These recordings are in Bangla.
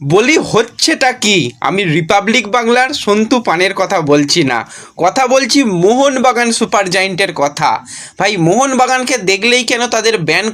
বলি হচ্ছেটা কি? আমি রিপাবলিক বাংলার সন্তু পানের কথা বলছি না, কথা বলছি মোহনবাগান সুপার জায়েন্টের কথা। ভাই, মোহনবাগানকে দেখলেই কেন তাদের ব্যান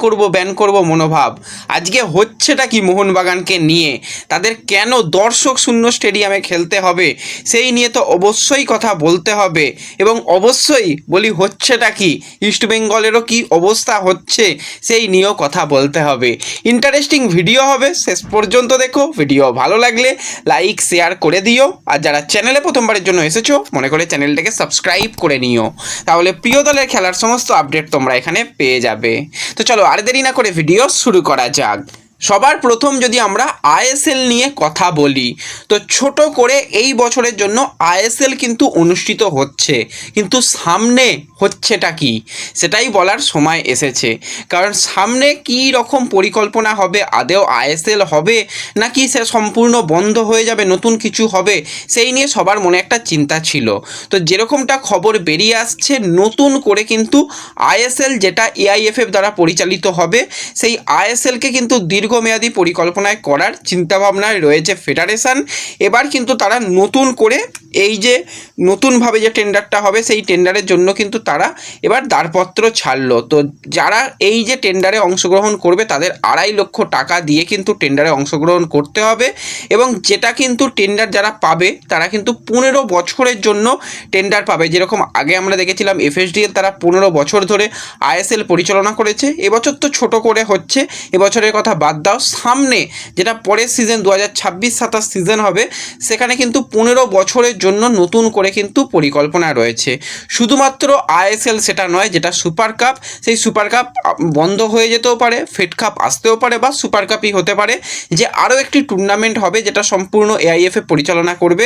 করব মনোভাব? আজকে হচ্ছেটা কি মোহনবাগানকে নিয়ে? তাদের কেন দর্শক শূন্য স্টেডিয়ামে খেলতে হবে সেই নিয়ে তো অবশ্যই কথা বলতে হবে। এবং অবশ্যই বলি হচ্ছেটা কি, ইস্টবেঙ্গলেরও কি অবস্থা হচ্ছে সেই নিয়েও কথা বলতে হবে। ইন্টারেস্টিং ভিডিও হবে, শেষ পর্যন্ত দেখো। ভিডিও ভালো লাগলে লাইক শেয়ার করে দিও, আর যারা চ্যানেলে প্রথমবারের জন্য এসেছো মনে করে চ্যানেলটাকে সাবস্ক্রাইব করে নিও, তাহলে প্রিয় দলের খেলার সমস্ত আপডেট তোমরা এখানে পেয়ে যাবে। তো চলো আর দেরি না করে ভিডিও শুরু করা যাক। সবার প্রথম যদি আমরা আইএসএল নিয়ে কথা বলি, তো ছোট করে এই বছরের জন্য আইএসএল কিন্তু অনুষ্ঠিত হচ্ছে, কিন্তু সামনে হচ্ছেটা কি সেটাই বলার সময় এসেছে। কারণ সামনে কী রকম পরিকল্পনা হবে, আদেও আইএসএল হবে নাকি সে সম্পূর্ণ বন্ধ হয়ে যাবে, নতুন কিছু হবে, সেই নিয়ে সবার মনে একটা চিন্তা ছিল। তো যেরকমটা খবর বেরিয়ে আসছে, নতুন করে কিন্তু আইএসএল, যেটা এআইএফএফ দ্বারা পরিচালিত হবে, সেই আইএসএলকে কিন্তু দীর্ঘমেয়াদী পরিকল্পনায় করার চিন্তাভাবনায় রয়েছে ফেডারেশন। এবার কিন্তু তারা নতুন করে এই যে নতুনভাবে যে টেন্ডারটা হবে সেই টেন্ডারের জন্য কিন্তু তারা এবার দারপত্র ছাড়লো। তো যারা এই যে টেন্ডারে অংশগ্রহণ করবে তাদের 2.5 লক্ষ টাকা দিয়ে কিন্তু টেন্ডারে অংশগ্রহণ করতে হবে। এবং যেটা কিন্তু টেন্ডার যারা পাবে তারা কিন্তু 15 বছরের জন্য টেন্ডার পাবে। যেরকম আগে আমরা দেখেছিলাম এফএসডিএল তারা 15 বছর ধরে আইএসএল পরিচালনা করেছে। এবছর তো ছোট করে হচ্ছে, এবছরের কথা বাদ দাও, সামনে যেটা পরের সিজন 2026-27 সিজন হবে সেখানে কিন্তু 15 বছরের জন্য নতুন করে কিন্তু পরিকল্পনা রয়েছে। শুধুমাত্র আইএসএল সেটা নয়, যেটা সুপার কাপ, সেই সুপার কাপ বন্ধ হয়ে যেতেও পারে, ফেড কাপ আসতেও পারে, বা সুপার কাপই হতে পারে, যে আরও একটি টুর্নামেন্ট হবে যেটা সম্পূর্ণ এআইএফএ পরিচালনা করবে।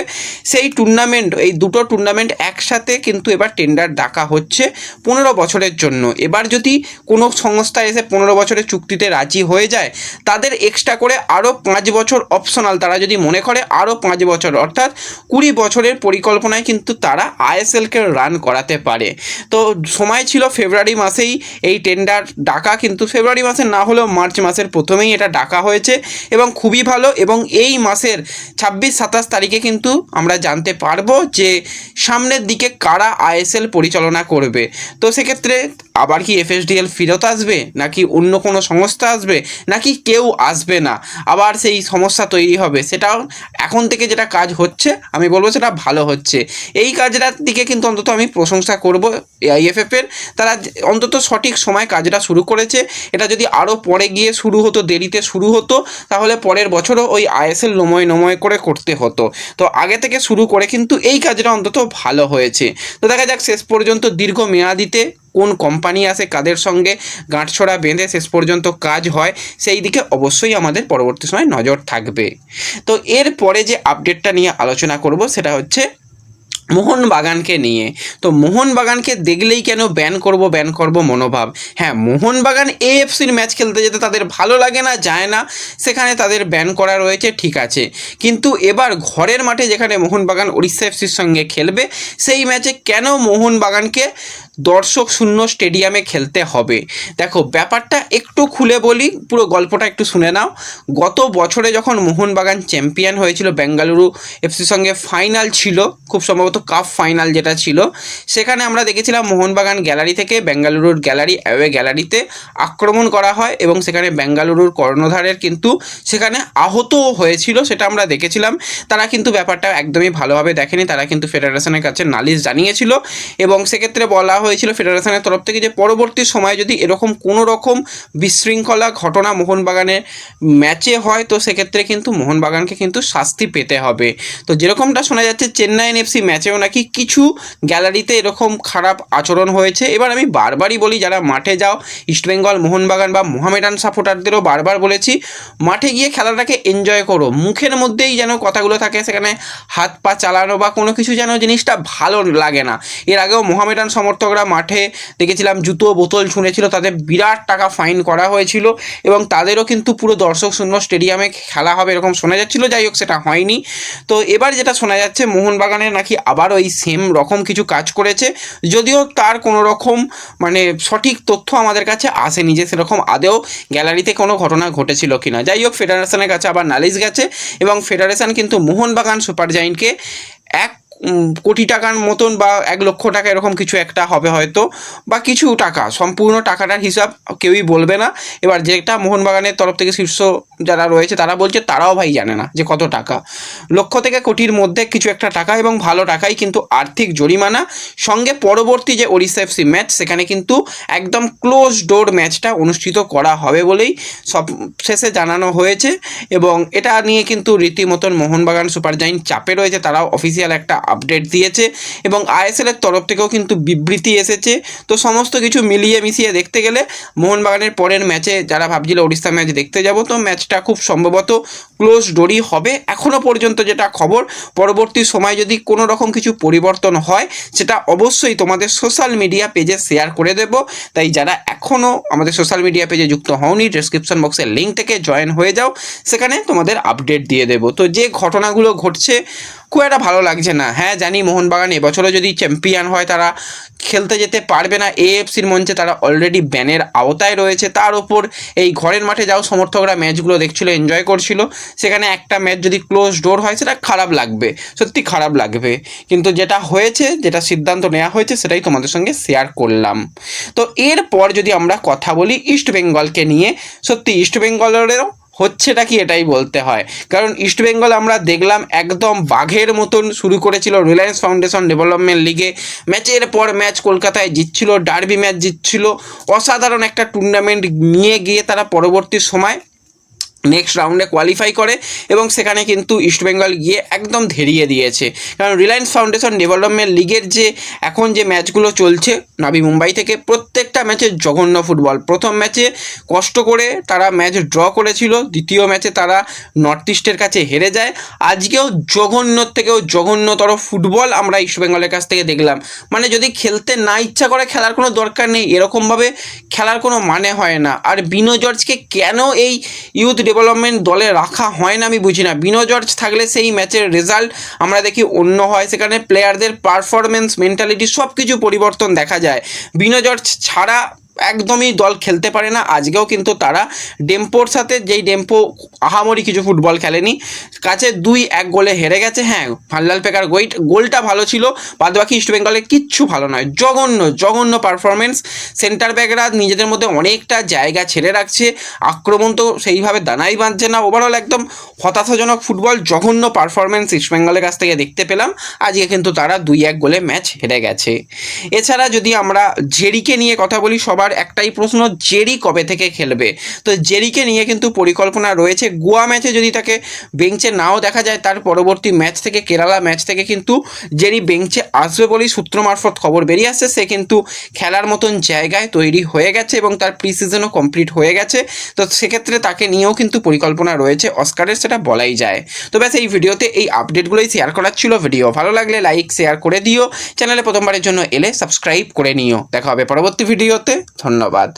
সেই টুর্নামেন্ট, এই দুটো টুর্নামেন্ট একসাথে কিন্তু এবার টেন্ডার ডাকা হচ্ছে 15 বছরের জন্য। এবার যদি কোনো সংস্থা এসে 15 বছরের চুক্তিতে রাজি হয়ে যায়, তাদের এক্সট্রা করে আরও 5 বছর অপশনাল, তারা যদি মনে করে আরও 5 বছর অর্থাৎ 20 বছরের পরিকল্পনায় কিন্তু তারা আইএসএলকে রান করাতে পারে। তো সময় ছিল ফেব্রুয়ারি মাসেই এই টেন্ডার ডাকা, কিন্তু ফেব্রুয়ারি মাসে না হলেও মার্চ মাসের প্রথমেই এটা ডাকা হয়েছে এবং খুবই ভালো। এবং এই মাসের 26-27 তারিখে কিন্তু আমরা জানতে পারবো যে সামনের দিকে কারা আইএসএল পরিচালনা করবে। তো সেক্ষেত্রে আবার কি এফএসডিএল ফেরত আসবে, নাকি অন্য কোনো সংস্থা আসবে, নাকি কেউ আসবে না, আবার সেই সমস্যা তৈরি হবে, সেটাও এখন থেকে যেটা কাজ হচ্ছে আমি বলবো সেটা ভালো হচ্ছে। এই কাজটার দিকে কিন্তু অন্তত আমি প্রশংসা করব এআইএফএফের, তারা অন্তত সঠিক সময় কাজটা শুরু করেছে। এটা যদি আরও পরে গিয়ে শুরু হতো, দেরিতে শুরু হতো, তাহলে পরের বছরও ওই আইএসএল নময় করে করতে হতো। তো আগে থেকে শুরু করে কিন্তু এই কাজটা অন্তত ভালো হয়েছে। তো দেখা যাক শেষ পর্যন্ত দীর্ঘমেয়াদিতে কোন কোম্পানি আসে, কাদের সঙ্গে গাঁটছড়া বেঁধে শেষ পর্যন্ত কাজ হয়, সেই দিকে অবশ্যই আমাদের পরবর্তী সময় নজর থাকবে। তো এরপরে যে আপডেটটা নিয়ে আলোচনা করব সেটা হচ্ছে মোহনবাগানকে নিয়ে। তো মোহনবাগানকে দেখলেই কেন ব্যান করব মনোভাব? হ্যাঁ, মোহনবাগান এএফসির ম্যাচ খেলতে যেতে তাদের ভালো লাগে না, যায় না, সেখানে তাদের ব্যান করা রয়েছে, ঠিক আছে। কিন্তু এবার ঘরের মাঠে যেখানে মোহনবাগান উড়িষ্যা এফসির সঙ্গে খেলবে, সেই ম্যাচে কেন মোহনবাগানকে দর্শক শূন্য স্টেডিয়ামে খেলতে হবে? দেখো, ব্যাপারটা একটু খুলে বলি, পুরো গল্পটা একটু শুনে নাও। গত বছরে যখন মোহনবাগান চ্যাম্পিয়ন হয়েছিল, বেঙ্গালুরু এফসির সঙ্গে ফাইনাল ছিল, খুব সম্ভবত কাপ ফাইনাল যেটা ছিল, সেখানে আমরা দেখেছিলাম মোহনবাগান গ্যালারি থেকে বেঙ্গালুরুর গ্যালারি, অ্যাওয়ে গ্যালারিতে আক্রমণ করা হয় এবং সেখানে বেঙ্গালুরুর কর্ণধারের কিন্তু সেখানে আহতও হয়েছিল, সেটা আমরা দেখেছিলাম। তারা কিন্তু ব্যাপারটা একদমই ভালোভাবে দেখেনি, তারা কিন্তু ফেডারেশনের কাছে নালিশ জানিয়েছিল এবং সেক্ষেত্রে বলা হয়েছিল ফেডারেশনের তরফ থেকে যে পরবর্তী সময়ে যদি এরকম কোনো রকম বিশৃঙ্খলা ঘটনা মোহনবাগানের ম্যাচে হয়, তো সেক্ষেত্রে কিন্তু মোহনবাগানকে কিন্তু শাস্তি পেতে হবে। তো যেরকমটা শোনা যাচ্ছে চেন্নাই এফসি ম্যাচেও নাকি কিছু গ্যালারিতে এরকম খারাপ আচরণ হয়েছে। এবার আমি বারবারই বলি, যারা মাঠে যাও, ইস্টবেঙ্গল, মোহনবাগান বা মোহামেডান সাপোর্টারদেরও বারবার বলেছি, মাঠে গিয়ে খেলাটাকে এনজয় করো। মুখের মধ্যেই যেন কথাগুলো থাকে, সেখানে হাত পা চালানো বা কোনো কিছু যেন জিনিসটা ভালো লাগে না। এর আগেও মোহামেডান সমর্থকরা সমর্থকরা মাঠে দেখেছিলাম জুতো বোতল ছুঁড়েছিল, তাদের বিরাট টাকা ফাইন করা হয়েছিল এবং তাদেরও কিন্তু পুরো দর্শক শূন্য স্টেডিয়ামে খেলা হবে এরকম শোনা যাচ্ছিল। যাই হোক, সেটা হয়নি। তো এবার যেটা শোনা যাচ্ছে মোহনবাগানের নাকি আবার ওই সেম রকম কিছু কাজ করেছে, যদিও তার কোনো রকম মানে সঠিক তথ্য আমাদের কাছে আসেনি যে সেরকম আদেও গ্যালারিতে কোনো ঘটনা ঘটেছিল কিনা। যাই হোক, ফেডারেশনের কাছে আবার নালিশ গেছে এবং ফেডারেশন কিন্তু মোহনবাগান সুপার জায়েন্টকে 1 কোটি টাকার মতন বা 1 লক্ষ টাকা এরকম কিছু একটা হবে হয়তো, বা কিছু টাকা, সম্পূর্ণ টাকাটার হিসাব কেউই বলবে না। এবার যেটা মোহনবাগানের তরফ থেকে শীর্ষ যারা রয়েছে তারা বলছে তারাও ভাই জানে না যে কত টাকা, লক্ষ থেকে কোটির মধ্যে কিছু একটা টাকা এবং ভালো টাকাই কিন্তু আর্থিক জরিমানা। সঙ্গে পরবর্তী যে ওড়িশা এফসি ম্যাচ, সেখানে কিন্তু একদম ক্লোজ ডোর ম্যাচটা অনুষ্ঠিত করা হবে বলেই সব শেষে জানানো হয়েছে। এবং এটা নিয়ে কিন্তু রীতিমতন মোহনবাগান সুপার জায়েন্ট চাপে রয়েছে, তারাও অফিসিয়াল একটা আপডেট দিয়েছে এবং আইএসএল এর তরফ থেকেও কিন্তু বিবৃতি এসেছে। তো সমস্ত কিছু মিলিয়ে মিশিয়ে দেখতে গেলে মোহনবাগানের পরের ম্যাচে যারা ভাবছিল ওড়িশা ম্যাচ দেখতে যাব, তো ম্যাচটা খুব সম্ভবত ক্লোজ ডোরই হবে এখনও পর্যন্ত যেটা খবর। পরবর্তী সময় যদি কোনো রকম কিছু পরিবর্তন হয় সেটা অবশ্যই তোমাদের সোশ্যাল মিডিয়া পেজে শেয়ার করে দেব। তাই যারা এখনও আমাদের সোশ্যাল মিডিয়া পেজে যুক্ত হওনি, ডেসক্রিপশন বক্সের লিঙ্ক থেকে জয়েন হয়ে যাও, সেখানে তোমাদের আপডেট দিয়ে দেবো। তো যে ঘটনাগুলো ঘটছে খুব একটা ভালো লাগছে না। হ্যাঁ জানি মোহনবাগান এবছরও যদি চ্যাম্পিয়ন হয় তারা খেলতে যেতে পারবে না এএফসির মঞ্চে, তারা অলরেডি ব্যানের আওতায় রয়েছে। তার ওপর এই ঘরের মাঠে যাও সমর্থকরা ম্যাচগুলো দেখছিল, এনজয় করছিল, সেখানে একটা ম্যাচ যদি ক্লোজ ডোর হয় সেটা খারাপ লাগবে, সত্যি খারাপ লাগবে। কিন্তু যেটা হয়েছে, যেটা সিদ্ধান্ত নেওয়া হয়েছে সেটাই তোমাদের সঙ্গে শেয়ার করলাম। তো এরপর যদি আমরা কথা বলি ইস্টবেঙ্গলকে নিয়ে, সত্যি ইস্টবেঙ্গলেরও হচ্ছেটা কি এটাই বলতে হয়। কারণ ইস্টবেঙ্গল আমরা দেখলাম একদম বাঘের মতন শুরু করেছিল রিলায়েন্স ফাউন্ডেশন ডেভেলপমেন্ট লিগে, ম্যাচের পর ম্যাচ কলকাতায় জিতছিল, ডার্বি ম্যাচ জিতছিল, অসাধারণ একটা টুর্নামেন্ট নিয়ে গিয়ে তারা পরবর্তী সময় নেক্সট রাউন্ডে কোয়ালিফাই করে এবং সেখানে কিন্তু ইস্টবেঙ্গল গিয়ে একদম ধেরিয়ে দিয়েছে। কারণ রিলায়েন্স ফাউন্ডেশন ডেভেলপমেন্ট লিগের যে এখন যে ম্যাচগুলো চলছে নাভি মুম্বাই থেকে, প্রত্যেকটা ম্যাচে জঘন্য ফুটবল। প্রথম ম্যাচে কষ্ট করে তারা ম্যাচ ড্র করেছিল, দ্বিতীয় ম্যাচে তারা নর্থ ইস্টের কাছে হেরে যায়। আজকেও জঘন্যর থেকেও জঘন্যতর ফুটবল আমরা ইস্টবেঙ্গলের কাছ থেকে দেখলাম। মানে যদি খেলতে না ইচ্ছা করে খেলার কোনো দরকার নেই, এরকমভাবে খেলার কোনো মানে হয় না। আর বিনো জর্জকে কেন এই ইউথ ডেভেলপমেন্ট দলে রাখা হয় না আমি বুঝি না। বিনো জর্জ থাকলে সেই ম্যাচের রেজাল্ট আমরা দেখি অন্য হয়, সেখানে প্লেয়ারদের পারফরমেন্স, মেন্টালিটি সব কিছু পরিবর্তন দেখা যায়। বিনো জর্জ ছাড়া একদমই দল খেলতে পারে না। আজকেও কিন্তু তারা ডেম্পোর সাথে, যেই ডেম্পো আহামরি কিছু ফুটবল খেলেনি, কাছে 2-1 গোলে হেরে গেছে। হ্যাঁ, ভাল্লাল পেকার গোলটা ভালো ছিল, বাদবাকি ইস্টবেঙ্গলের কিচ্ছু ভালো নয়, জঘন্য পারফরমেন্স। সেন্টার ব্যাকরা নিজেদের মধ্যে অনেকটা জায়গা ছেড়ে রাখছে, আক্রমণ তো সেইভাবে দানাই বাঁধছে না। ওভারঅল একদম হতাশাজনক ফুটবল, জঘন্য পারফরমেন্স ইস্টবেঙ্গলের কাছ থেকে দেখতে পেলাম। আজকে কিন্তু তারা 2-1 গোলে ম্যাচ হেরে গেছে। এছাড়া যদি আমরা জেরিকে নিয়ে কথা বলি, সবার একটাই প্রশ্ন, জেরি কবে থেকে খেলবে? তো জেরিকে নিয়ে কিন্তু পরিকল্পনা রয়েছে। গোয়া ম্যাচে যদি তাকে বেঞ্চে নাও দেখা যায়, তার পরবর্তী ম্যাচ থেকে, কেরালা ম্যাচ থেকে কিন্তু জেরি বেঞ্চে আসবে বলেই সূত্র মারফত খবর বেরিয়ে আসছে। সে কিন্তু খেলার মতন জায়গায় তৈরি হয়ে গেছে এবং তার প্রি সিজনও কমপ্লিট হয়ে গেছে। তো সেক্ষেত্রে তাকে নিয়েও কিন্তু পরিকল্পনা রয়েছে অস্কারের, সেটা বলাই যায়। তো ব্যাস এই ভিডিওতে এই আপডেটগুলোই শেয়ার করার ছিল। ভিডিও ভালো লাগলে লাইক শেয়ার করে দিও, চ্যানেলে প্রথমবারের জন্য এলে সাবস্ক্রাইব করে নিও। দেখা হবে পরবর্তী ভিডিওতে। ধন্যবাদ।